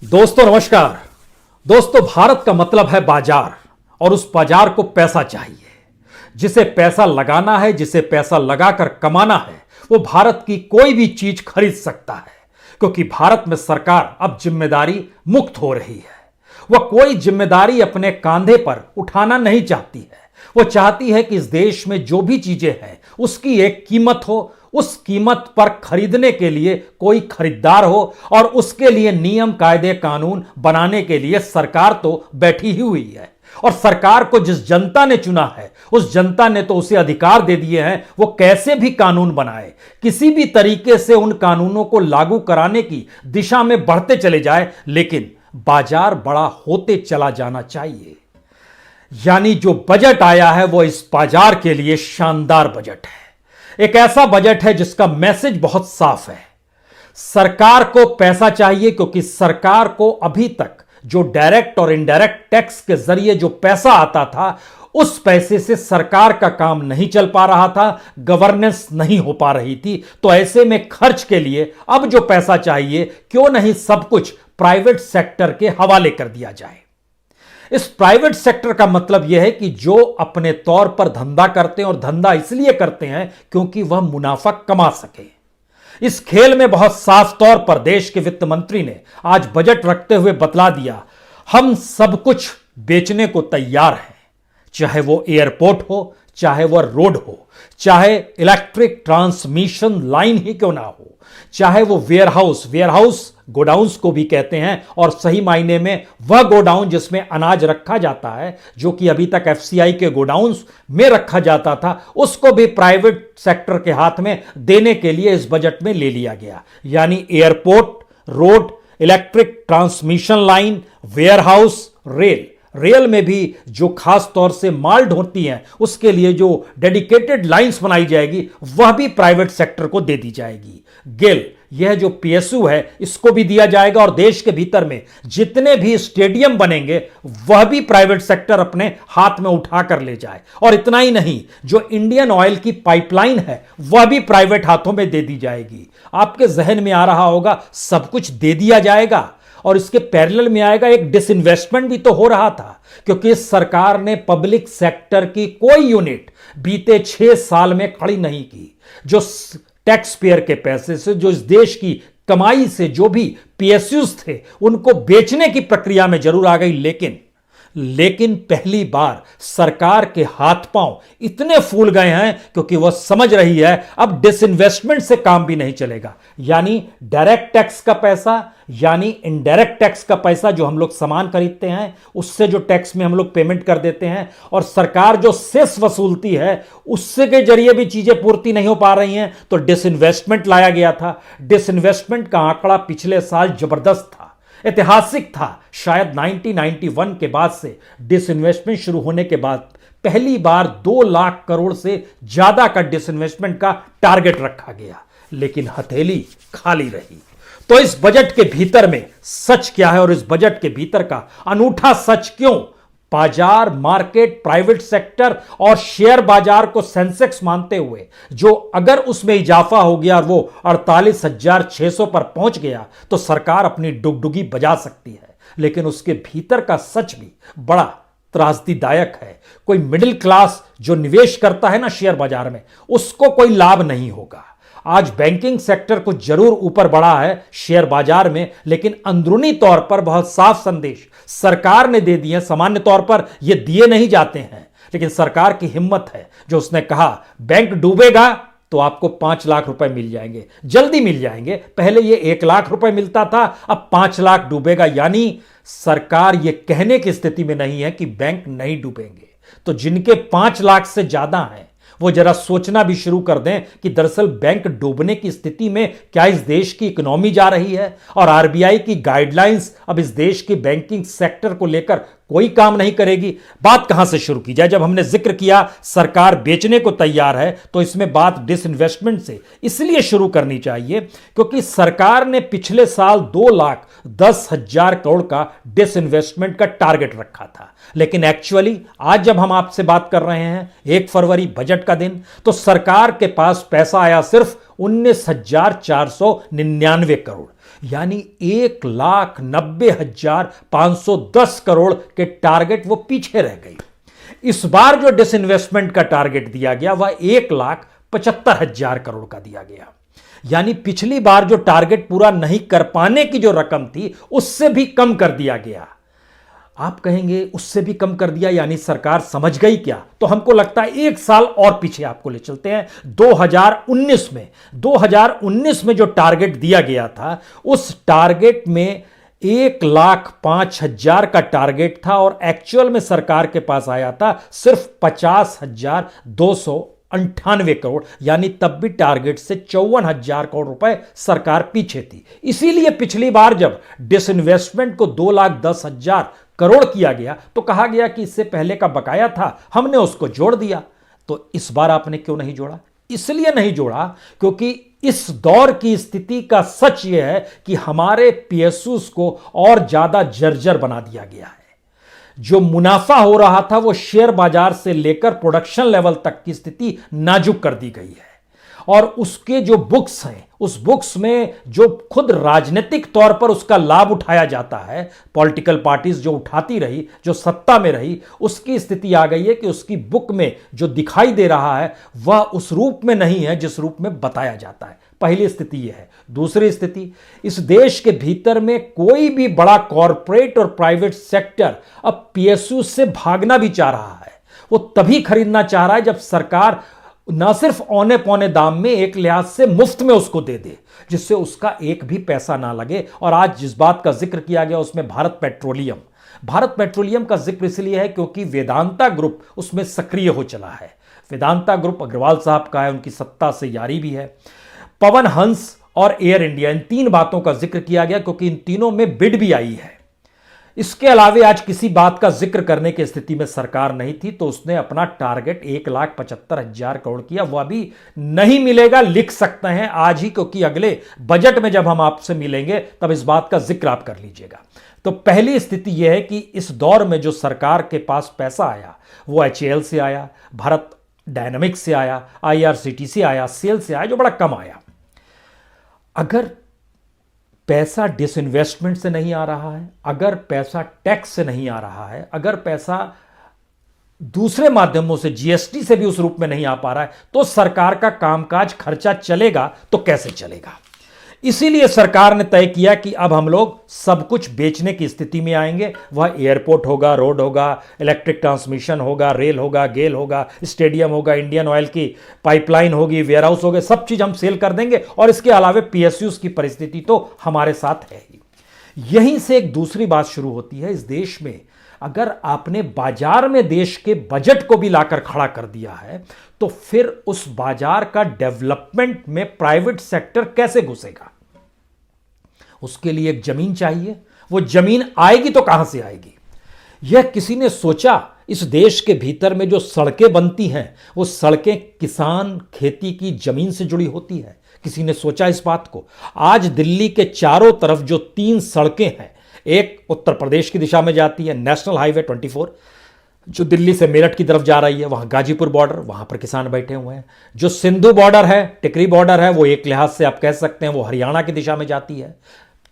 दोस्तों नमस्कार। दोस्तों, भारत का मतलब है बाजार, और उस बाजार को पैसा चाहिए। जिसे पैसा लगाना है, जिसे पैसा लगाकर कमाना है, वो भारत की कोई भी चीज खरीद सकता है। क्योंकि भारत में सरकार अब जिम्मेदारी मुक्त हो रही है। वह कोई जिम्मेदारी अपने कंधे पर उठाना नहीं चाहती है। वो चाहती है कि इस देश में जो भी चीजें हैं उसकी एक कीमत हो, उस कीमत पर खरीदने के लिए कोई खरीदार हो, और उसके लिए नियम कायदे कानून बनाने के लिए सरकार तो बैठी ही हुई है। और सरकार को जिस जनता ने चुना है, उस जनता ने तो उसे अधिकार दे दिए हैं वो कैसे भी कानून बनाए, किसी भी तरीके से उन कानूनों को लागू कराने की दिशा में बढ़ते चले जाए, लेकिन बाजार बड़ा होते चला जाना चाहिए। यानी जो बजट आया है वो इस बाजार के लिए शानदार बजट है। एक ऐसा बजट है जिसका मैसेज बहुत साफ है। सरकार को पैसा चाहिए, क्योंकि सरकार को अभी तक जो डायरेक्ट और इनडायरेक्ट टैक्स के जरिए जो पैसा आता था, उस पैसे से सरकार का काम नहीं चल पा रहा था, गवर्नेंस नहीं हो पा रही थी। तो ऐसे में खर्च के लिए अब जो पैसा चाहिए, क्यों नहीं सब कुछ प्राइवेट सेक्टर के हवाले कर दिया जाए। इस प्राइवेट सेक्टर का मतलब यह है कि जो अपने तौर पर धंधा करते हैं, और धंधा इसलिए करते हैं क्योंकि वह मुनाफा कमा सके। इस खेल में बहुत साफ तौर पर देश के वित्त मंत्री ने आज बजट रखते हुए बतला दिया, हम सब कुछ बेचने को तैयार हैं। चाहे वो एयरपोर्ट हो, चाहे वह रोड हो, चाहे इलेक्ट्रिक ट्रांसमिशन लाइन ही क्यों ना हो, चाहे वो वेयरहाउस गोडाउन्स को भी कहते हैं, और सही मायने में वह गोडाउन जिसमें अनाज रखा जाता है, जो कि अभी तक एफसीआई के गोडाउन्स में रखा जाता था, उसको भी प्राइवेट सेक्टर के हाथ में देने के लिए इस बजट में ले लिया गया। यानी airport, road, electric transmission line, warehouse, rail में भी जो खास तौर से माल ढोती हैं, उसके लिए जो डेडिकेटेड लाइंस बनाई जाएगी, वह भी प्राइवेट सेक्टर को दे दी जाएगी। गेल, यह जो पीएसयू है, इसको भी दिया जाएगा, और देश के भीतर में जितने भी स्टेडियम बनेंगे वह भी प्राइवेट सेक्टर अपने हाथ में उठा कर ले जाए। और इतना ही नहीं, जो इंडियन ऑयल की पाइपलाइन है वह भी प्राइवेट हाथों में दे दी जाएगी। आपके जहन में आ रहा होगा सब कुछ दे दिया जाएगा, और इसके पैरेलल में आएगा एक डिसइन्वेस्टमेंट भी तो हो रहा था, क्योंकि इस सरकार ने पब्लिक सेक्टर की कोई यूनिट बीते 6 साल में खड़ी नहीं की। जो टैक्स पेयर के पैसे से, जो इस देश की कमाई से जो भी पीएसयूज थे, उनको बेचने की प्रक्रिया में जरूर आ गई, लेकिन पहली बार सरकार के हाथ पांव इतने फूल गए हैं क्योंकि वह समझ रही है अब डिसइन्वेस्टमेंट से काम भी नहीं चलेगा। यानी डायरेक्ट टैक्स का पैसा, यानी इनडायरेक्ट टैक्स का पैसा, जो हम लोग सामान खरीदते हैं उससे जो टैक्स में हम लोग पेमेंट कर देते हैं, और सरकार जो सेस वसूलती है उससे के जरिए भी चीजें पूर्ति नहीं हो पा रही हैं, तो डिसइन्वेस्टमेंट लाया गया था। डिसइन्वेस्टमेंट का आंकड़ा पिछले साल जबरदस्त था, ऐतिहासिक था। शायद 1991 के बाद से डिसइन्वेस्टमेंट शुरू होने के बाद पहली बार 2 लाख करोड़ से ज्यादा का डिसइन्वेस्टमेंट का टारगेट रखा गया, लेकिन हथेली खाली रही। तो इस बजट के भीतर में सच क्या है, और इस बजट के भीतर का अनूठा सच क्यों? बाजार, मार्केट, प्राइवेट सेक्टर और शेयर बाजार को सेंसेक्स मानते हुए, जो अगर उसमें इजाफा हो गया और वो 48,600 पर पहुंच गया तो सरकार अपनी डुगडुगी बजा सकती है। लेकिन उसके भीतर का सच भी बड़ा त्रासदीदायक है। कोई मिडिल क्लास जो निवेश करता है ना शेयर बाजार में, उसको कोई लाभ नहीं होगा। आज बैंकिंग सेक्टर को जरूर ऊपर बढ़ा है शेयर बाजार में, लेकिन अंदरूनी तौर पर बहुत साफ संदेश सरकार ने दे दिए। सामान्य तौर पर ये दिए नहीं जाते हैं, लेकिन सरकार की हिम्मत है जो उसने कहा बैंक डूबेगा तो आपको 5 लाख रुपए मिल जाएंगे, जल्दी मिल जाएंगे। पहले ये 1 लाख रुपए मिलता था, अब 5 लाख डूबेगा। यानी सरकार ये कहने की स्थिति में नहीं है कि बैंक नहीं डूबेंगे। तो जिनके 5 लाख से ज्यादा हैं वो जरा सोचना भी शुरू कर दें कि दरअसल बैंक डूबने की स्थिति में क्या इस देश की इकोनॉमी जा रही है, और आरबीआई की गाइडलाइंस अब इस देश की बैंकिंग सेक्टर को लेकर कोई काम नहीं करेगी। बात कहां से शुरू की जाए? जब हमने जिक्र किया सरकार बेचने को तैयार है, तो इसमें बात डिसइन्वेस्टमेंट से इसलिए शुरू करनी चाहिए क्योंकि सरकार ने पिछले साल 2,10,000 करोड़ का डिसइन्वेस्टमेंट का टारगेट रखा था। लेकिन एक्चुअली आज जब हम आपसे बात कर रहे हैं 1 फरवरी बजट का दिन, तो सरकार के पास पैसा आया सिर्फ 19,499 करोड़। यानी 1,90,510 करोड़ के टारगेट वो पीछे रह गई। इस बार जो डिसइन्वेस्टमेंट का टारगेट दिया गया वह 1,75,000 करोड़ का दिया गया। यानी पिछली बार जो टारगेट पूरा नहीं कर पाने की जो रकम थी उससे भी कम कर दिया गया। आप कहेंगे उससे भी कम कर दिया यानी सरकार समझ गई क्या? तो हमको लगता है एक साल और पीछे आपको ले चलते हैं। 2019 में जो टारगेट दिया गया था उस टारगेट में 1,05,000 का टारगेट था और एक्चुअल में सरकार के पास आया था सिर्फ 50,298 करोड़, यानी तब भी टारगेट से 54,000 करोड़ रुपए सरकार पीछे थी। इसीलिए पिछली बार जब डिसइन्वेस्टमेंट को 2,10,000 करोड़ किया गया तो कहा गया कि इससे पहले का बकाया था, हमने उसको जोड़ दिया। तो इस बार आपने क्यों नहीं जोड़ा? इसलिए नहीं जोड़ा क्योंकि इस दौर की स्थिति का सच यह है कि हमारे पीएसयूज को और ज्यादा जर्जर बना दिया गया है। जो मुनाफा हो रहा था वो शेयर बाजार से लेकर प्रोडक्शन लेवल तक की स्थिति नाजुक कर दी गई है। और उसके जो बुक्स हैं उस बुक्स में जो खुद राजनीतिक तौर पर उसका लाभ उठाया जाता है, पॉलिटिकल पार्टीज जो उठाती रही, जो सत्ता में रही, उसकी स्थिति आ गई है कि उसकी बुक में जो दिखाई दे रहा है वह उस रूप में नहीं है जिस रूप में बताया जाता है। पहली स्थिति यह है। दूसरी स्थिति, इस देश के भीतर में कोई भी बड़ा कॉरपोरेट और प्राइवेट सेक्टर अब पीएसयू से भागना भी चाह रहा है। वो तभी खरीदना चाह रहा है जब सरकार ना सिर्फ औने पौने दाम में, एक लिहाज से मुफ्त में उसको दे दे, जिससे उसका एक भी पैसा ना लगे। और आज जिस बात का जिक्र किया गया उसमें भारत पेट्रोलियम का जिक्र इसलिए है क्योंकि वेदांता ग्रुप उसमें सक्रिय हो चला है। वेदांता ग्रुप अग्रवाल साहब का है, उनकी सत्ता से यारी भी है। पवन हंस और एयर इंडिया, इन तीन बातों का जिक्र किया गया क्योंकि इन तीनों में बिड भी आई है। इसके अलावे आज किसी बात का जिक्र करने की स्थिति में सरकार नहीं थी, तो उसने अपना टारगेट 1,75,000 करोड़ किया। वह भी नहीं मिलेगा, लिख सकते हैं आज ही, क्योंकि अगले बजट में जब हम आपसे मिलेंगे तब इस बात का जिक्र आप कर लीजिएगा। तो पहली स्थिति यह है कि इस दौर में जो सरकार के पास पैसा आया वो HAL से आया, भारत डायनामिक्स से आया, IRCTC से आया, सेल से आया, जो बड़ा कम आया। अगर पैसा डिसइन्वेस्टमेंट से नहीं आ रहा है, अगर पैसा टैक्स से नहीं आ रहा है, अगर पैसा दूसरे माध्यमों से GST से भी उस रूप में नहीं आ पा रहा है, तो सरकार का कामकाज खर्चा चलेगा तो कैसे चलेगा? इसीलिए सरकार ने तय किया कि अब हम लोग सब कुछ बेचने की स्थिति में आएंगे। वह एयरपोर्ट होगा, रोड होगा, इलेक्ट्रिक ट्रांसमिशन होगा, रेल होगा, गेल होगा, स्टेडियम होगा, इंडियन ऑयल की पाइपलाइन होगी, वेयरहाउस होगा, सब चीज हम सेल कर देंगे। और इसके अलावे पीएसयूज की परिस्थिति तो हमारे साथ है ही। यहीं से एक दूसरी बात शुरू होती है। इस देश में अगर आपने बाजार में देश के बजट को भी लाकर खड़ा कर दिया है तो फिर उस बाजार का डेवलपमेंट में प्राइवेट सेक्टर कैसे घुसेगा? उसके लिए एक जमीन चाहिए। वो जमीन आएगी तो कहां से आएगी? यह किसी ने सोचा? इस देश के भीतर में जो सड़कें बनती हैं वो सड़कें किसान खेती की जमीन से जुड़ी होती है। किसी ने सोचा इस बात को? आज दिल्ली के चारों तरफ जो 3 सड़कें हैं, एक उत्तर प्रदेश की दिशा में जाती है, नेशनल हाईवे 24, जो दिल्ली से मेरठ की तरफ जा रही है, वहां गाजीपुर बॉर्डर, वहां पर किसान बैठे हुए हैं। जो सिंधु बॉर्डर है, टिकरी बॉर्डर है, वो एक लिहाज से आप कह सकते हैं वो हरियाणा की दिशा में जाती है,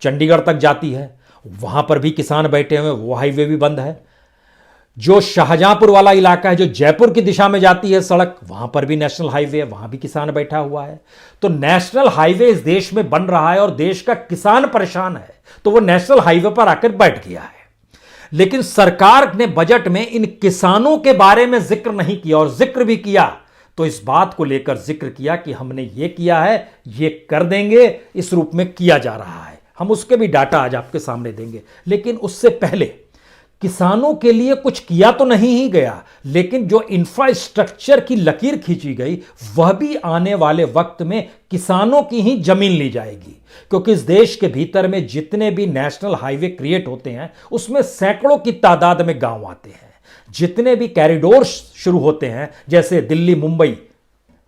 चंडीगढ़ तक जाती है, वहां पर भी किसान बैठे हुए, वो हाईवे भी बंद है। जो शाहजहांपुर वाला इलाका है, जो जयपुर की दिशा में जाती है सड़क, वहां पर भी नेशनल हाईवे है, वहां भी किसान बैठा हुआ है। तो नेशनल हाईवे इस देश में बन रहा है और देश का किसान परेशान है, तो वो नेशनल हाईवे पर आकर बैठ गया है। लेकिन सरकार ने बजट में इन किसानों के बारे में जिक्र नहीं किया, और जिक्र भी किया तो इस बात को लेकर जिक्र किया कि हमने ये किया है, ये कर देंगे, इस रूप में किया जा रहा है। हम उसके भी डाटा आज आपके सामने देंगे। लेकिन उससे पहले किसानों के लिए कुछ किया तो नहीं ही गया, लेकिन जो इंफ्रास्ट्रक्चर की लकीर खींची गई वह भी आने वाले वक्त में किसानों की ही जमीन ली जाएगी। क्योंकि इस देश के भीतर में जितने भी नेशनल हाईवे क्रिएट होते हैं उसमें सैकड़ों की तादाद में गांव आते हैं। जितने भी कैरिडोर शुरू होते हैं, जैसे दिल्ली मुंबई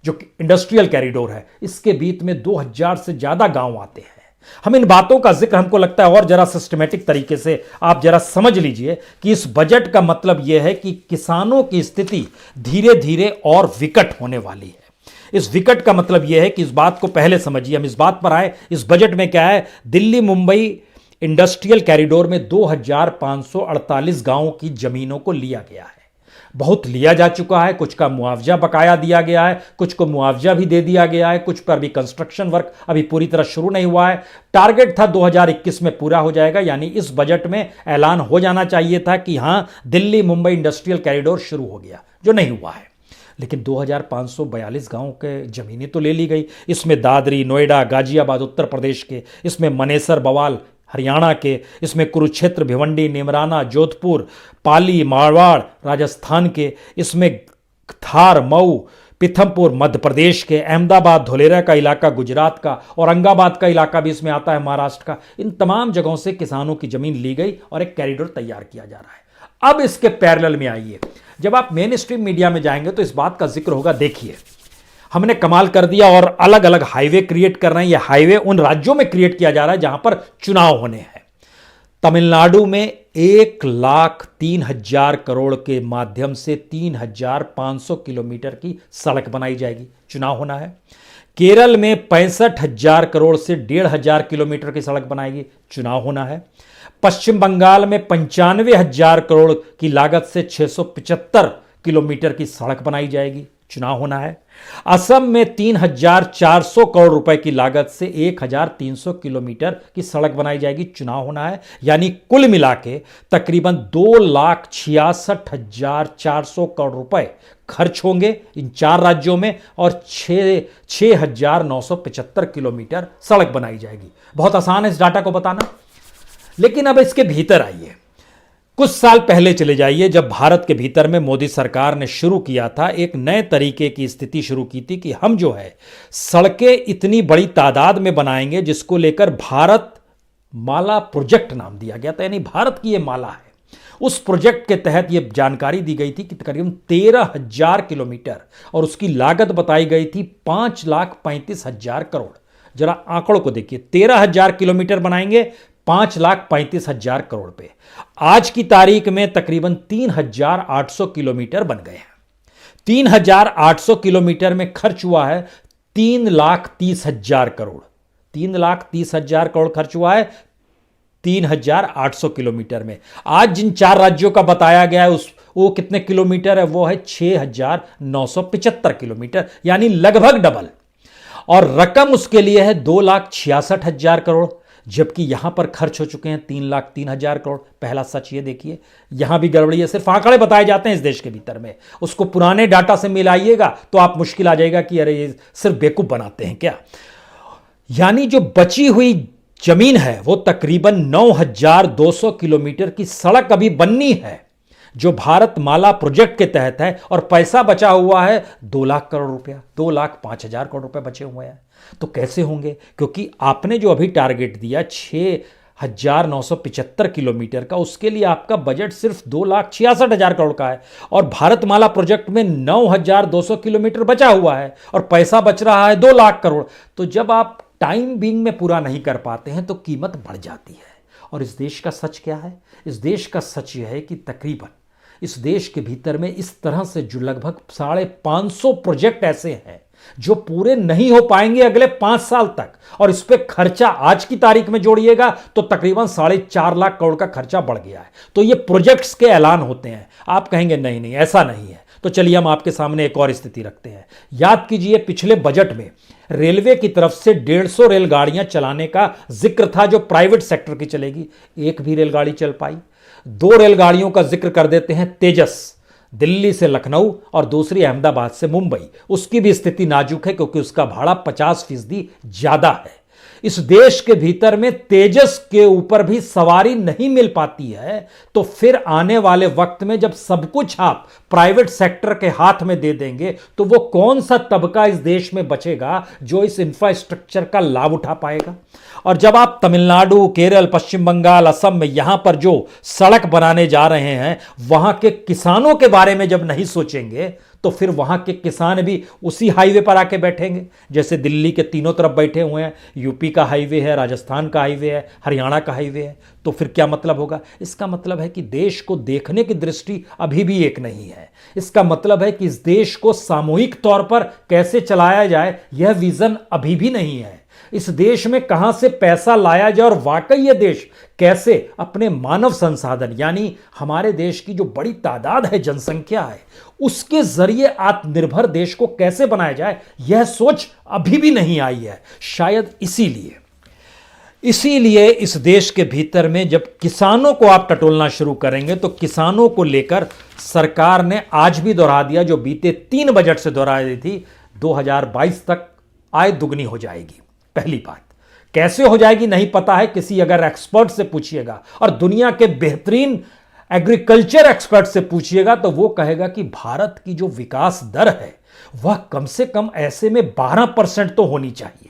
जो इंडस्ट्रियल कैरिडोर है, इसके बीच में 2000 से ज्यादा गांव आते हैं। हम इन बातों का जिक्र, हमको लगता है और जरा सिस्टमेटिक तरीके से आप जरा समझ लीजिए कि इस बजट का मतलब यह है कि किसानों की स्थिति धीरे धीरे और विकट होने वाली है। इस विकट का मतलब यह है कि इस बात को पहले समझिए, हम इस बात पर आए। इस बजट में क्या है? दिल्ली मुंबई इंडस्ट्रियल कॉरिडोर में 2548 गांवों की जमीनों को लिया गया है। बहुत लिया जा चुका है, कुछ का मुआवजा बकाया दिया गया है, कुछ को मुआवजा भी दे दिया गया है, कुछ पर भी कंस्ट्रक्शन वर्क अभी पूरी तरह शुरू नहीं हुआ है। टारगेट था 2021 में पूरा हो जाएगा, यानी इस बजट में ऐलान हो जाना चाहिए था कि हां दिल्ली मुंबई इंडस्ट्रियल कॉरिडोर शुरू हो गया, जो नहीं हुआ है। लेकिन 2542 गांवों के जमीनें तो ले ली गई। इसमें दादरी, नोएडा, गाजियाबाद उत्तर प्रदेश के, इसमें मनेसर, बवाल हरियाणा के, इसमें कुरुक्षेत्र, भिवंडी, निमराना, जोधपुर, पाली, मारवाड़ राजस्थान के, इसमें धार, मऊ, पीथमपुर मध्य प्रदेश के, अहमदाबाद धोलेरा का इलाका गुजरात का, औरंगाबाद का इलाका भी इसमें आता है महाराष्ट्र का। इन तमाम जगहों से किसानों की जमीन ली गई और एक कॉरिडोर तैयार किया जा रहा है। अब इसके पैरेलल में आइए, जब आप मेन स्ट्रीम मीडिया में जाएंगे तो इस बात का जिक्र होगा, देखिए हमने कमाल कर दिया और अलग अलग हाईवे क्रिएट कर रहे हैं। ये हाईवे उन राज्यों में क्रिएट किया जा रहा है जहां पर चुनाव होने हैं। तमिलनाडु में 1,03,000 करोड़ के माध्यम से 3,500 किलोमीटर की सड़क बनाई जाएगी, चुनाव होना है। केरल में 65,000 करोड़ से 1,500 किलोमीटर की सड़क बनाएगी, चुनाव होना है। पश्चिम बंगाल में 95,000 करोड़ की लागत से 675 किलोमीटर की सड़क बनाई जाएगी, चुनाव होना है। असम में 3,400 करोड़ रुपए की लागत से 1,300 किलोमीटर की सड़क बनाई जाएगी, चुनाव होना है। यानी कुल मिला के तकरीबन 2,66,400 करोड़ रुपए खर्च होंगे इन 4 राज्यों में और 6,975 किलोमीटर सड़क बनाई जाएगी। बहुत आसान है इस डाटा को बताना। लेकिन अब इसके भीतर आइए, कुछ साल पहले चले जाइए, जब भारत के भीतर में मोदी सरकार ने शुरू किया था, एक नए तरीके की स्थिति शुरू की थी कि हम जो है सड़कें इतनी बड़ी तादाद में बनाएंगे जिसको लेकर भारत माला प्रोजेक्ट नाम दिया गया था, यानी भारत की यह माला है। उस प्रोजेक्ट के तहत यह जानकारी दी गई थी कि तकरीबन 13,000 किलोमीटर और उसकी लागत बताई गई थी 5,35,000 करोड़। जरा आंकड़ों को देखिए, 13,000 किलोमीटर बनाएंगे 5,35,000 करोड़ पे। आज की तारीख में तकरीबन 3,800 किलोमीटर बन गए हैं। 3,800 किलोमीटर में खर्च हुआ है 3,30,000 करोड़। 3,30,000 करोड़ खर्च हुआ है 3,800 किलोमीटर में। आज जिन 4 राज्यों का बताया गया है वो कितने किलोमीटर है? वो है 6,975 किलोमीटर, यानी लगभग डबल। और रकम उसके लिए है 2,66,000 करोड़, जबकि यहां पर खर्च हो चुके हैं 3,03,000 करोड़। पहला सच ये देखिए, यहां भी गड़बड़ी है। सिर्फ आंकड़े बताए जाते हैं इस देश के भीतर में, उसको पुराने डाटा से मिलाइएगा तो आप मुश्किल आ जाएगा कि अरे ये सिर्फ बेवकूफ बनाते हैं क्या। यानी जो बची हुई जमीन है वो तकरीबन 9,200 किलोमीटर की सड़क अभी बननी है, जो भारत माला प्रोजेक्ट के तहत है। और पैसा बचा हुआ है 2 लाख करोड़ रुपया, 2,05,000 करोड़ रुपए बचे हुए हैं। तो कैसे होंगे? क्योंकि आपने जो अभी टारगेट दिया 6,975 किलोमीटर का, उसके लिए आपका बजट सिर्फ 2,66,000 करोड़ का है और भारत माला प्रोजेक्ट में 9,200 किलोमीटर बचा हुआ है और पैसा बच रहा है 2 लाख करोड़। तो जब आप टाइम बीइंग में पूरा नहीं कर पाते हैं तो कीमत बढ़ जाती है। और इस देश का सच क्या है? इस देश का सच यह है कि तकरीबन इस देश के भीतर में इस तरह से जो लगभग 550 प्रोजेक्ट ऐसे हैं जो पूरे नहीं हो पाएंगे अगले 5 साल तक। और इस पे खर्चा आज की तारीख में जोड़िएगा तो तकरीबन 4.5 लाख करोड़ का खर्चा बढ़ गया है। तो ये प्रोजेक्ट्स के ऐलान होते हैं। आप कहेंगे नहीं नहीं ऐसा नहीं है, तो चलिए हम आपके सामने एक और स्थिति रखते हैं। याद कीजिए, पिछले बजट में रेलवे की तरफ से 150 रेलगाड़ियां चलाने का जिक्र था जो प्राइवेट सेक्टर की चलेगी। एक भी रेलगाड़ी चल पाई? 2 रेलगाड़ियों का जिक्र कर देते हैं, तेजस दिल्ली से लखनऊ और दूसरी अहमदाबाद से मुंबई। उसकी भी स्थिति नाजुक है क्योंकि उसका भाड़ा 50% ज्यादा है। इस देश के भीतर में तेजस के ऊपर भी सवारी नहीं मिल पाती है, तो फिर आने वाले वक्त में जब सब कुछ आप प्राइवेट सेक्टर के हाथ में दे देंगे तो वो कौन सा तबका इस देश में बचेगा जो इस इंफ्रास्ट्रक्चर का लाभ उठा पाएगा। और जब आप तमिलनाडु, केरल, पश्चिम बंगाल, असम में यहां पर जो सड़क बनाने जा रहे हैं वहां के किसानों के बारे में जब नहीं सोचेंगे तो फिर वहां के किसान भी उसी हाईवे पर आके बैठेंगे जैसे दिल्ली के तीनों तरफ बैठे हुए हैं। यूपी का हाईवे है, राजस्थान का हाईवे है, हरियाणा का हाईवे है। तो फिर क्या मतलब होगा? इसका मतलब है कि देश को देखने की दृष्टि अभी भी एक नहीं है। इसका मतलब है कि इस देश को सामूहिक तौर पर कैसे चलाया जाए यह विजन अभी भी नहीं है। इस देश में कहां से पैसा लाया जाए और वाकई यह देश कैसे अपने मानव संसाधन यानी हमारे देश की जो बड़ी तादाद है, जनसंख्या है, उसके जरिए आत्मनिर्भर देश को कैसे बनाया जाए यह सोच अभी भी नहीं आई है। शायद इसीलिए इस देश के भीतर में जब किसानों को आप टटोलना शुरू करेंगे तो किसानों को लेकर सरकार ने आज भी दोहरा दिया जो बीते 3 बजट से दोहरा दी थी, 2022 तक आय दुगनी हो जाएगी। पहली बात, कैसे हो जाएगी नहीं पता है, किसी अगर एक्सपर्ट से पूछिएगा और दुनिया के बेहतरीन एग्रीकल्चर एक्सपर्ट से पूछिएगा तो वो कहेगा कि भारत की जो विकास दर है वह कम से कम ऐसे में 12% तो होनी चाहिए।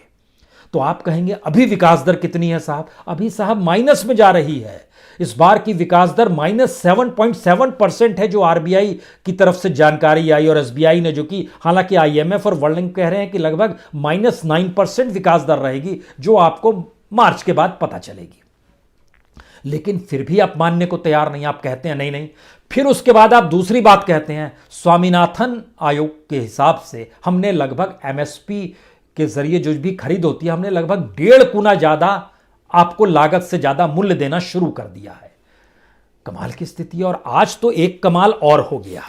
तो आप कहेंगे अभी विकास दर कितनी है साहब? अभी साहब माइनस में जा रही है। इस बार की विकास दर -7.7% है जो आरबीआई की तरफ से जानकारी आई और एसबीआई ने जो कि, हालांकि आईएमएफ और वर्ल्ड बैंक कह रहे हैं कि लगभग -9% विकास दर रहेगी जो आपको मार्च के बाद पता चलेगी। लेकिन फिर भी आप मानने को तैयार नहीं, आप कहते हैं नहीं नहीं। फिर उसके बाद आप दूसरी बात कहते हैं स्वामीनाथन आयोग के हिसाब से हमने लगभग एमएसपी के जरिए जो भी खरीद होती है हमने लगभग 1.5 गुना ज्यादा आपको लागत से ज्यादा मूल्य देना शुरू कर दिया है। कमाल की स्थिति है। और आज तो एक कमाल और हो गया,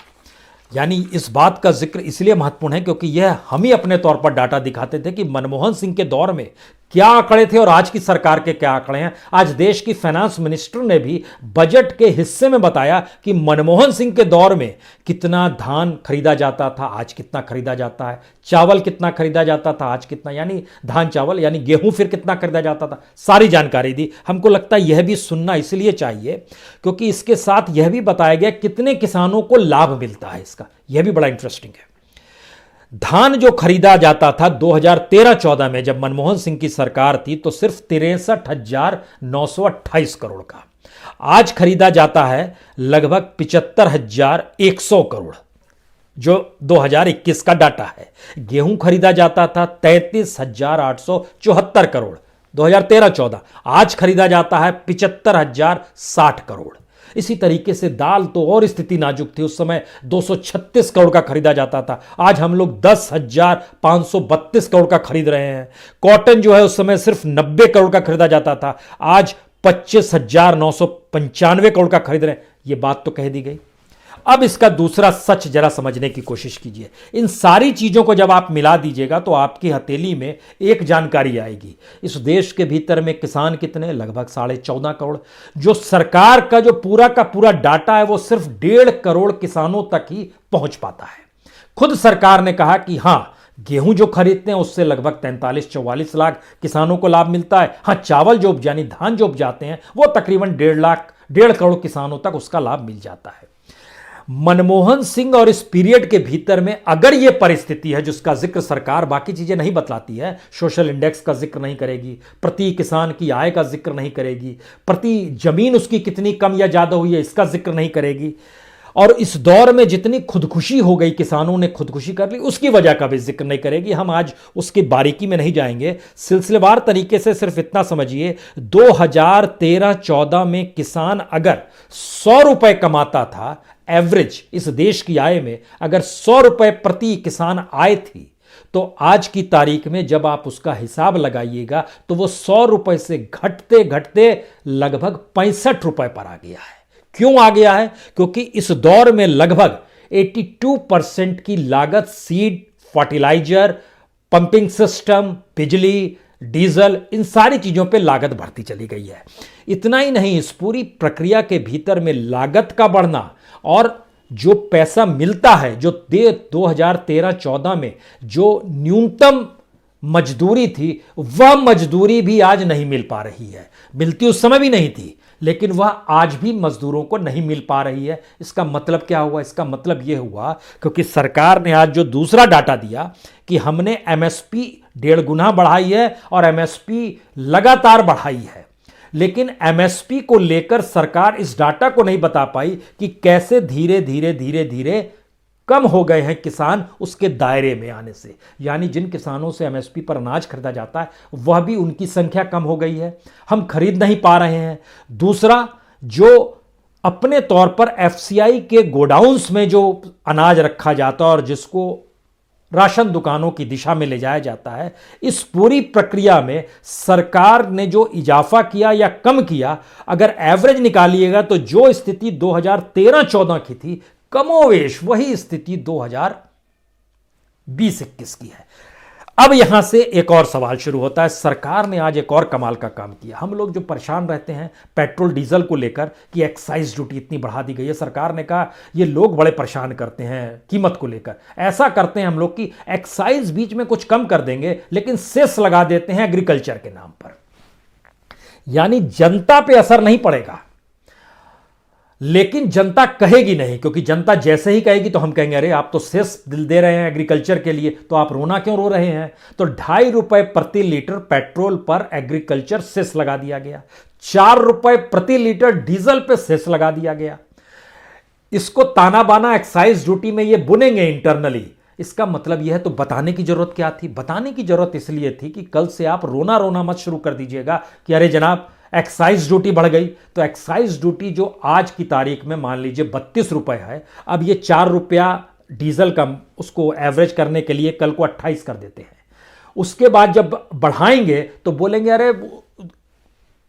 यानी इस बात का जिक्र इसलिए महत्वपूर्ण है क्योंकि यह हम ही अपने तौर पर डाटा दिखाते थे कि मनमोहन सिंह के दौर में क्या आंकड़े थे और आज की सरकार के क्या आंकड़े हैं। आज देश की फाइनेंस मिनिस्टर ने भी बजट के हिस्से में बताया कि मनमोहन सिंह के दौर में कितना धान खरीदा जाता था, आज कितना खरीदा जाता है, चावल कितना खरीदा जाता था, आज कितना, यानी धान चावल यानी गेहूं फिर कितना खरीदा जाता था, सारी जानकारी दी। हमको लगता है यह भी सुनना इसलिए चाहिए क्योंकि इसके साथ यह भी बताया गया कितने किसानों को लाभ मिलता है इसका, यह भी बड़ा इंटरेस्टिंग है। धान जो खरीदा जाता था 2013-14 में जब मनमोहन सिंह की सरकार थी तो सिर्फ 63,928 करोड़ का, आज खरीदा जाता है लगभग 75,100 करोड़ जो 2021 का डाटा है। गेहूं खरीदा जाता था 33,874 करोड़ 2013-14, आज खरीदा जाता है 75,060 करोड़। इसी तरीके से दाल तो और स्थिति नाजुक थी, उस समय 236 करोड़ का खरीदा जाता था, आज हम लोग 10,532 करोड़ का खरीद रहे हैं। कॉटन जो है उस समय सिर्फ 90 करोड़ का खरीदा जाता था, आज 25,995 करोड़ का खरीद रहे हैं। ये बात तो कह दी गई। अब इसका दूसरा सच जरा समझने की कोशिश कीजिए। इन सारी चीजों को जब आप मिला दीजिएगा तो आपकी हथेली में एक जानकारी आएगी। इस देश के भीतर में किसान कितने? लगभग 14.5 करोड़। जो सरकार का जो पूरा का पूरा डाटा है वो सिर्फ 1.5 करोड़ किसानों तक ही पहुंच पाता है। खुद सरकार ने कहा कि हां, गेहूं जो खरीदते हैं उससे लगभग 43-44 लाख किसानों को लाभ मिलता है। हां, चावल जो यानी धान जो उपजाते हैं वो तकरीबन 1.5 करोड़ किसानों तक उसका लाभ मिल जाता है। मनमोहन सिंह और इस पीरियड के भीतर में अगर यह परिस्थिति है जिसका जिक्र सरकार बाकी चीजें नहीं बतलाती है, सोशल इंडेक्स का जिक्र नहीं करेगी, प्रति किसान की आय का जिक्र नहीं करेगी, प्रति जमीन उसकी कितनी कम या ज्यादा हुई है इसका जिक्र नहीं करेगी, और इस दौर में जितनी खुदकुशी हो गई, किसानों ने खुदकुशी कर ली, उसकी वजह का भी जिक्र नहीं करेगी। हम आज उसकी बारीकी में नहीं जाएंगे, सिलसिलेवार तरीके से सिर्फ इतना समझिए 2013-14 में किसान अगर 100 रुपए कमाता था एवरेज, इस देश की आय में अगर 100 रुपए प्रति किसान आय थी, तो आज की तारीख में जब आप उसका हिसाब लगाइएगा तो वो 100 रुपए से घटते घटते लगभग 65 रुपए पर आ गया है। क्यों आ गया है? क्योंकि इस दौर में लगभग 82% की लागत सीड, फर्टिलाइजर, पंपिंग सिस्टम, बिजली, डीजल, इन सारी चीजों पे लागत बढ़ती चली गई है। इतना ही नहीं, इस पूरी प्रक्रिया के भीतर में लागत का बढ़ना और जो पैसा मिलता है, जो 2013-14 में जो न्यूनतम मजदूरी थी वह मजदूरी भी आज नहीं मिल पा रही है। मिलती उस समय भी नहीं थी, लेकिन वह आज भी मजदूरों को नहीं मिल पा रही है। इसका मतलब क्या हुआ? इसका मतलब यह हुआ क्योंकि सरकार ने आज जो दूसरा डाटा दिया कि हमने एमएसपी 1.5 गुना बढ़ाई है और एमएसपी लगातार बढ़ाई है, लेकिन एमएसपी को लेकर सरकार इस डाटा को नहीं बता पाई कि कैसे धीरे धीरे धीरे धीरे कम हो गए हैं किसान उसके दायरे में आने से, यानी जिन किसानों से एमएसपी पर अनाज खरीदा जाता है वह भी उनकी संख्या कम हो गई है, हम खरीद नहीं पा रहे हैं। दूसरा, जो अपने तौर पर एफसीआई के गोडाउन्स में जो अनाज रखा जाता है और जिसको राशन दुकानों की दिशा में ले जाया जाता है, इस पूरी प्रक्रिया में सरकार ने जो इजाफा किया या कम किया, अगर एवरेज निकालिएगा तो जो स्थिति 2013-14 की थी, कमोवेश वही स्थिति 2020-21 की है। अब यहां से एक और सवाल शुरू होता है। सरकार ने आज एक और कमाल का काम किया। हम लोग जो परेशान रहते हैं पेट्रोल डीजल को लेकर कि एक्साइज ड्यूटी इतनी बढ़ा दी गई है, सरकार ने कहा ये लोग बड़े परेशान करते हैं कीमत को लेकर। ऐसा करते हैं हम लोग कि एक्साइज बीच में कुछ कम कर देंगे लेकिन सेस लगा देते हैं एग्रीकल्चर के नाम पर, यानी जनता पे असर नहीं पड़ेगा, लेकिन जनता कहेगी नहीं, क्योंकि जनता जैसे ही कहेगी तो हम कहेंगे अरे आप तो सेस दे रहे हैं एग्रीकल्चर के लिए, तो आप रोना क्यों रो रहे हैं। तो 2.5 रुपए प्रति लीटर पेट्रोल पर एग्रीकल्चर सेस लगा दिया गया, 4 रुपए प्रति लीटर डीजल पे सेस लगा दिया गया। इसको ताना बाना एक्साइज ड्यूटी में ये बुनेंगे इंटरनली। इसका मतलब यह है, तो बताने की जरूरत क्या थी? बताने की जरूरत इसलिए थी कि कल से आप रोना रोना मत शुरू कर दीजिएगा कि अरे जनाब एक्साइज ड्यूटी बढ़ गई। तो एक्साइज ड्यूटी जो आज की तारीख में मान लीजिए 32 रुपए है, अब ये 4 रुपया डीजल का उसको एवरेज करने के लिए कल को 28 कर देते हैं। उसके बाद जब बढ़ाएंगे तो बोलेंगे अरे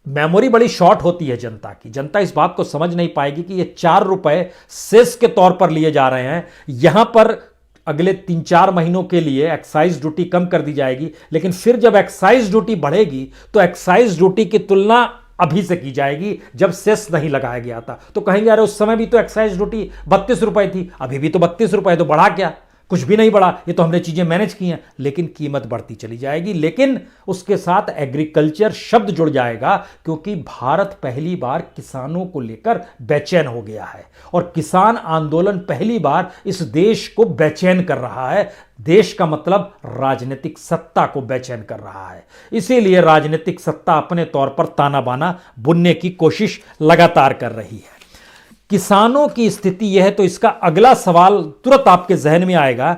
मेमोरी बड़ी शॉर्ट होती है जनता की, जनता इस बात को समझ नहीं पाएगी कि ये 4 रुपए सेस के तौर पर लिए जा रहे हैं, यहां पर अगले 3-4 महीनों के लिए एक्साइज ड्यूटी कम कर दी जाएगी, लेकिन फिर जब एक्साइज ड्यूटी बढ़ेगी तो एक्साइज ड्यूटी की तुलना अभी से की जाएगी जब सेस नहीं लगाया गया था। तो कहेंगे अरे उस समय भी तो एक्साइज ड्यूटी 32 रुपए थी, अभी भी तो 32 रुपए, तो बढ़ा क्या? कुछ भी नहीं बढ़ा, ये तो हमने चीजें मैनेज की हैं, लेकिन कीमत बढ़ती चली जाएगी। लेकिन उसके साथ एग्रीकल्चर शब्द जुड़ जाएगा, क्योंकि भारत पहली बार किसानों को लेकर बेचैन हो गया है और किसान आंदोलन पहली बार इस देश को बेचैन कर रहा है। देश का मतलब राजनीतिक सत्ता को बेचैन कर रहा है, इसीलिए राजनीतिक सत्ता अपने तौर पर ताना बाना बुनने की कोशिश लगातार कर रही है। किसानों की स्थिति यह है, तो इसका अगला सवाल तुरंत आपके जहन में आएगा,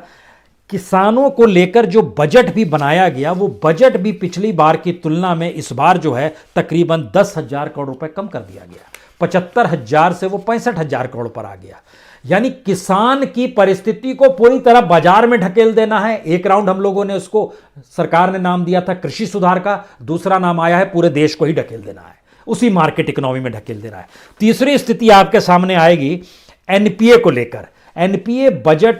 किसानों को लेकर जो बजट भी बनाया गया वो बजट भी पिछली बार की तुलना में इस बार जो है तकरीबन 10,000 करोड़ रुपए कम कर दिया गया। 75,000 से वो 65,000 करोड़ पर आ गया। यानी किसान की परिस्थिति को पूरी तरह बाजार में ढकेल देना है। एक राउंड हम लोगों ने उसको, सरकार ने नाम दिया था कृषि सुधार का, दूसरा नाम आया है पूरे देश को ही ढकेल देना है, उसी मार्केट इकोनॉमी में ढकेल देना है। तीसरी स्थिति आपके सामने आएगी एनपीए को लेकर। एनपीए बजट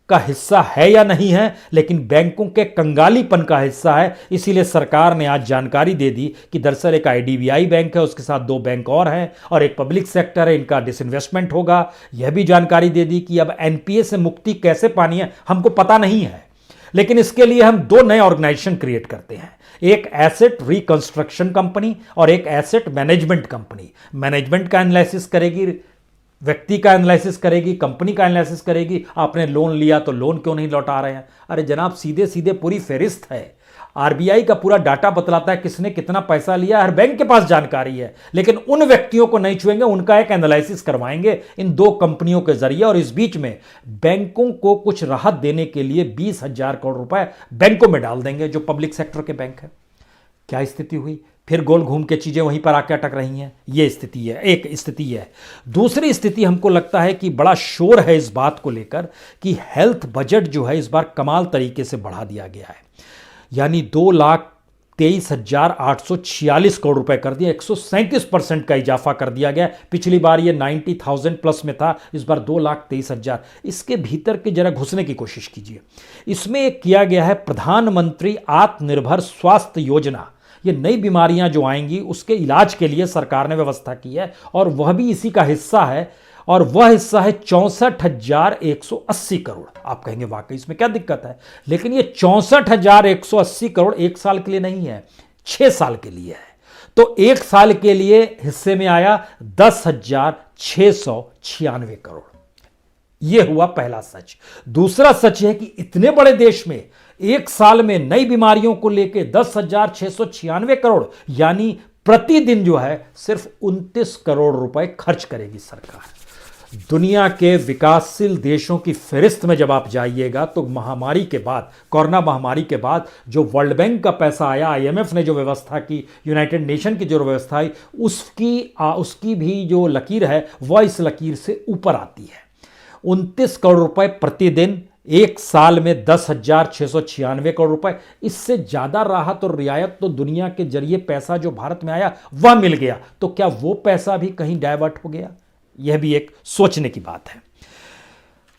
का हिस्सा है या नहीं है, लेकिन बैंकों के कंगालीपन का हिस्सा है। इसीलिए सरकार ने आज जानकारी दे दी कि दरअसल एक आईडीबीआई बैंक है, उसके साथ 2 बैंक और हैं और एक पब्लिक सेक्टर है, इनका डिसइन्वेस्टमेंट होगा। यह भी जानकारी दे दी कि अब एनपीए से मुक्ति कैसे पानी है हमको पता नहीं है, लेकिन इसके लिए हम 2 नए ऑर्गेनाइजेशन क्रिएट करते हैं, एक एसेट रिकंस्ट्रक्शन कंपनी और एक एसेट मैनेजमेंट कंपनी। मैनेजमेंट का एनालिसिस करेगी, व्यक्ति का एनालिसिस करेगी, कंपनी का एनालिसिस करेगी। आपने लोन लिया तो लोन क्यों नहीं लौटा रहे हैं? अरे जनाब सीधे सीधे पूरी फेरिस्त है, आरबीआई का पूरा डाटा बतलाता है किसने कितना पैसा लिया, हर बैंक के पास जानकारी है, लेकिन उन व्यक्तियों को नहीं छुएंगे, उनका एक एनालिसिस करवाएंगे इन 2 कंपनियों के जरिए। और इस बीच में बैंकों को कुछ राहत देने के लिए 20,000 करोड़ रुपए बैंकों में डाल देंगे जो पब्लिक सेक्टर के बैंक है। क्या स्थिति हुई? फिर गोल घूम के चीजें वहीं पर आके अटक रही हैं। यह स्थिति है, एक स्थिति है। दूसरी स्थिति हमको लगता है कि बड़ा शोर है इस बात को लेकर कि हेल्थ बजट जो है इस बार कमाल तरीके से बढ़ा दिया गया है, यानी 2,23,846 करोड़ रुपए कर दिया, 137% का इजाफा कर दिया गया। पिछली बार ये 90,000 प्लस में था, इस बार 2,23,000। इसके भीतर के जरा घुसने की कोशिश कीजिए। इसमें एक किया गया है प्रधानमंत्री आत्मनिर्भर स्वास्थ्य योजना। ये नई बीमारियां जो आएंगी उसके इलाज के लिए सरकार ने व्यवस्था की है और वह भी इसी का हिस्सा है, और वह हिस्सा है 64,180 करोड़। आप कहेंगे वाकई इसमें क्या दिक्कत है, लेकिन ये 64,180 करोड़ 1 साल के लिए नहीं है, 6 साल के लिए है। तो 1 साल के लिए हिस्से में आया 10,696 करोड़। यह हुआ पहला सच। दूसरा सच है कि इतने बड़े देश में 1 साल में नई बीमारियों को लेकर 10,696 करोड़, यानी प्रतिदिन जो है सिर्फ 29 करोड़ रुपए खर्च करेगी सरकार। दुनिया के विकासशील देशों की फहरिस्त में जब आप जाइएगा तो महामारी के बाद, कोरोना महामारी के बाद जो वर्ल्ड बैंक का पैसा आया, आईएमएफ ने जो व्यवस्था की, यूनाइटेड नेशन की जो व्यवस्था आई, उसकी भी जो लकीर है वह इस लकीर से ऊपर आती है। 29 करोड़ रुपए प्रतिदिन, एक साल में 10,696 करोड़ रुपए। इससे ज्यादा राहत और रियायत तो दुनिया के जरिए पैसा जो भारत में आया वह मिल गया, तो क्या वो पैसा भी कहीं डाइवर्ट हो गया? यह भी एक सोचने की बात है।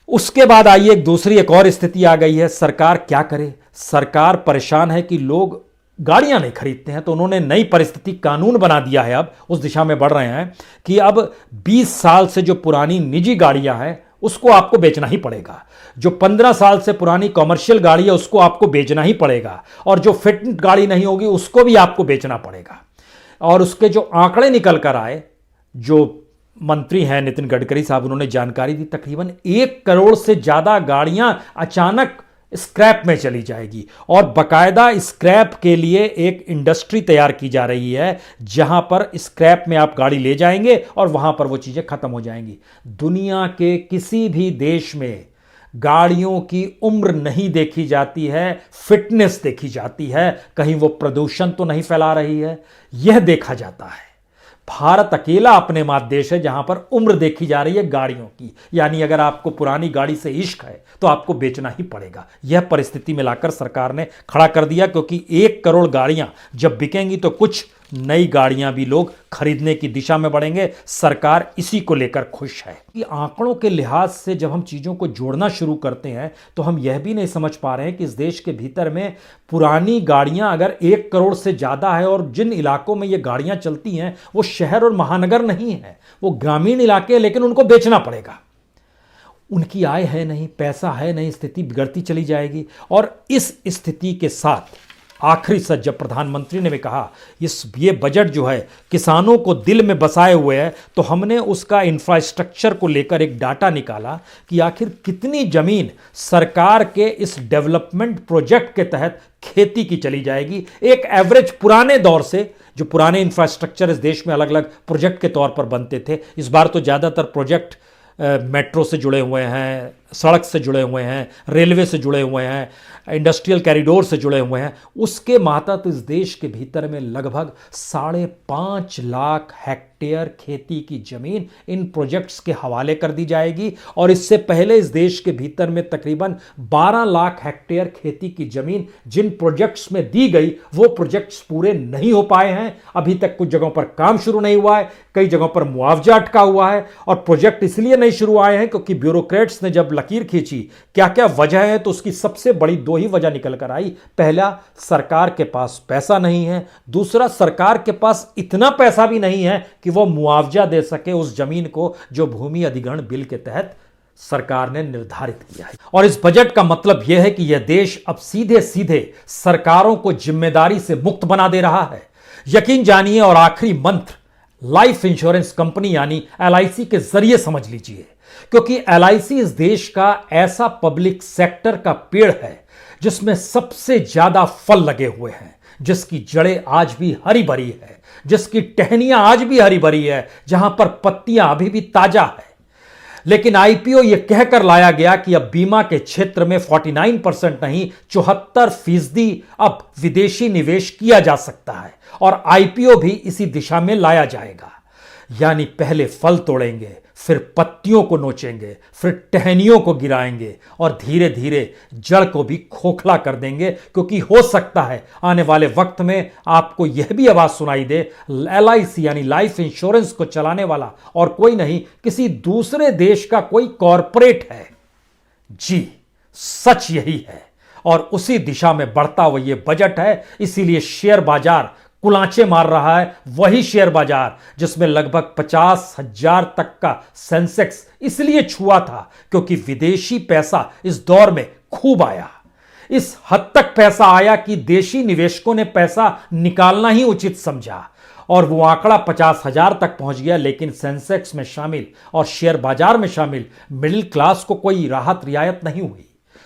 उसके बाद आइए एक और स्थिति आ गई है। सरकार क्या करे? सरकार परेशान है कि लोग गाड़ियां नहीं खरीदते हैं, तो उन्होंने नई परिस्थिति, कानून बना दिया है। अब उस दिशा में बढ़ रहे हैं कि अब 20 साल से जो पुरानी निजी गाड़ियां हैं उसको आपको बेचना ही पड़ेगा, जो 15 साल से पुरानी कॉमर्शियल गाड़ी है उसको आपको बेचना ही पड़ेगा, और जो फिट गाड़ी नहीं होगी उसको भी आपको बेचना पड़ेगा। और उसके जो आंकड़े निकल कर आए, जो मंत्री हैं नितिन गडकरी साहब, उन्होंने जानकारी दी, तकरीबन 1 करोड़ से ज्यादा गाड़ियां अचानक स्क्रैप में चली जाएगी, और बकायदा स्क्रैप के लिए एक इंडस्ट्री तैयार की जा रही है जहां पर स्क्रैप में आप गाड़ी ले जाएंगे और वहां पर वो चीजें खत्म हो जाएंगी। दुनिया के किसी भी देश में गाड़ियों की उम्र नहीं देखी जाती है, फिटनेस देखी जाती है, कहीं वो प्रदूषण तो नहीं फैला रही है, यह देखा जाता है। भारत अकेला अपने मात्र देश है जहां पर उम्र देखी जा रही है गाड़ियों की, यानी अगर आपको पुरानी गाड़ी से इश्क है तो आपको बेचना ही पड़ेगा। यह परिस्थिति में लाकर सरकार ने खड़ा कर दिया, क्योंकि 1 करोड़ गाड़ियां जब बिकेंगी तो कुछ नई गाड़ियां भी लोग खरीदने की दिशा में बढ़ेंगे। सरकार इसी को लेकर खुश है। कि आंकड़ों के लिहाज से जब हम चीजों को जोड़ना शुरू करते हैं तो हम यह भी नहीं समझ पा रहे हैं कि इस देश के भीतर में पुरानी गाड़ियां अगर 1 करोड़ से ज्यादा है, और जिन इलाकों में ये गाड़ियां चलती हैं वो शहर और महानगर नहीं है, वो ग्रामीण इलाके हैं, लेकिन उनको बेचना पड़ेगा। उनकी आय है नहीं, पैसा है नहीं, स्थिति बिगड़ती चली जाएगी। और इस स्थिति के साथ आखिरी सच जब प्रधानमंत्री ने भी कहा ये बजट जो है किसानों को दिल में बसाए हुए है, तो हमने उसका इंफ्रास्ट्रक्चर को लेकर एक डाटा निकाला कि आखिर कितनी जमीन सरकार के इस डेवलपमेंट प्रोजेक्ट के तहत खेती की चली जाएगी। एक एवरेज पुराने दौर से, जो पुराने इंफ्रास्ट्रक्चर इस देश में अलग अलग प्रोजेक्ट के तौर पर बनते थे, इस बार तो ज़्यादातर प्रोजेक्ट मेट्रो से जुड़े हुए हैं, सड़क से जुड़े हुए हैं, रेलवे से जुड़े हुए हैं, इंडस्ट्रियल कॉरिडोर से जुड़े हुए हैं। उसके मातहत इस देश के भीतर में लगभग 5.5 लाख हेक्टेयर खेती की जमीन इन प्रोजेक्ट्स के हवाले कर दी जाएगी। और इससे पहले इस देश के भीतर में तकरीबन 12 लाख हेक्टेयर खेती की जमीन जिन प्रोजेक्ट्स में दी गई, वो प्रोजेक्ट्स पूरे नहीं हो पाए हैं। अभी तक कुछ जगहों पर काम शुरू नहीं हुआ है, कई जगहों पर मुआवजा अटका हुआ है, और प्रोजेक्ट इसलिए नहीं शुरू आए हैं क्योंकि ब्यूरोक्रेट्स ने जब लकीर खींची क्या क्या वजह है, तो उसकी सबसे बड़ी 2 ही वजह निकल कर आई। पहला, सरकार के पास पैसा नहीं है। दूसरा, सरकार के पास इतना पैसा भी नहीं है कि वो मुआवजा दे सके उस जमीन को जो भूमि अधिग्रहण बिल के तहत सरकार ने निर्धारित किया है। और इस बजट का मतलब यह है कि यह देश अब सीधे सीधे सरकारों को जिम्मेदारी से मुक्त बना दे रहा है। यकीन जानिए, और आखिरी मंत्र लाइफ इंश्योरेंस कंपनी यानी एलआईसी के जरिए समझ लीजिए, क्योंकि एलआईसी इस देश का ऐसा पब्लिक सेक्टर का पेड़ है जिसमें सबसे ज्यादा फल लगे हुए हैं, जिसकी जड़ें आज भी हरी भरी है, जिसकी टहनियां आज भी हरी भरी है, जहां पर पत्तियां अभी भी ताजा है। लेकिन आईपीओ यह कहकर लाया गया कि अब बीमा के क्षेत्र में 49% नहीं 74% अब विदेशी निवेश किया जा सकता है, और आईपीओ भी इसी दिशा में लाया जाएगा। यानी पहले फल तोड़ेंगे, फिर पत्तियों को नोचेंगे, फिर टहनियों को गिराएंगे, और धीरे धीरे जड़ को भी खोखला कर देंगे। क्योंकि हो सकता है आने वाले वक्त में आपको यह भी आवाज सुनाई दे, एलआईसी यानी लाइफ इंश्योरेंस को चलाने वाला और कोई नहीं, किसी दूसरे देश का कोई कॉरपोरेट है। जी, सच यही है, और उसी दिशा में बढ़ता हुआ यह बजट है। इसीलिए शेयर बाजार कुलांचे मार रहा है, वही शेयर बाजार जिसमें लगभग 50,000 तक का सेंसेक्स इसलिए छुआ था क्योंकि विदेशी पैसा इस दौर में खूब आया। इस हद तक पैसा आया कि देशी निवेशकों ने पैसा निकालना ही उचित समझा, और वो आंकड़ा 50,000 तक पहुंच गया। लेकिन सेंसेक्स में शामिल और शेयर बाजार में शामिल मिडिल क्लास को कोई राहत रियायत नहीं हुई।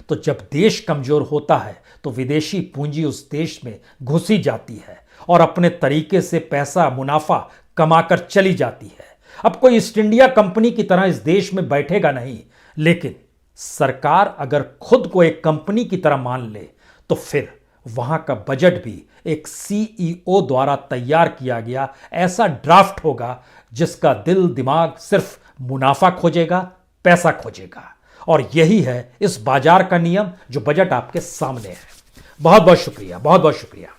तो जब देश कमजोर होता है तो विदेशी पूंजी उस देश में घुसी जाती है और अपने तरीके से पैसा मुनाफा कमाकर चली जाती है। अब कोई ईस्ट इंडिया कंपनी की तरह इस देश में बैठेगा नहीं, लेकिन सरकार अगर खुद को एक कंपनी की तरह मान ले तो फिर वहां का बजट भी एक सीईओ द्वारा तैयार किया गया ऐसा ड्राफ्ट होगा जिसका दिल दिमाग सिर्फ मुनाफा खोजेगा, पैसा खोजेगा। और यही है इस बाजार का नियम जो बजट आपके सामने है। बहुत बहुत शुक्रिया, बहुत बहुत शुक्रिया।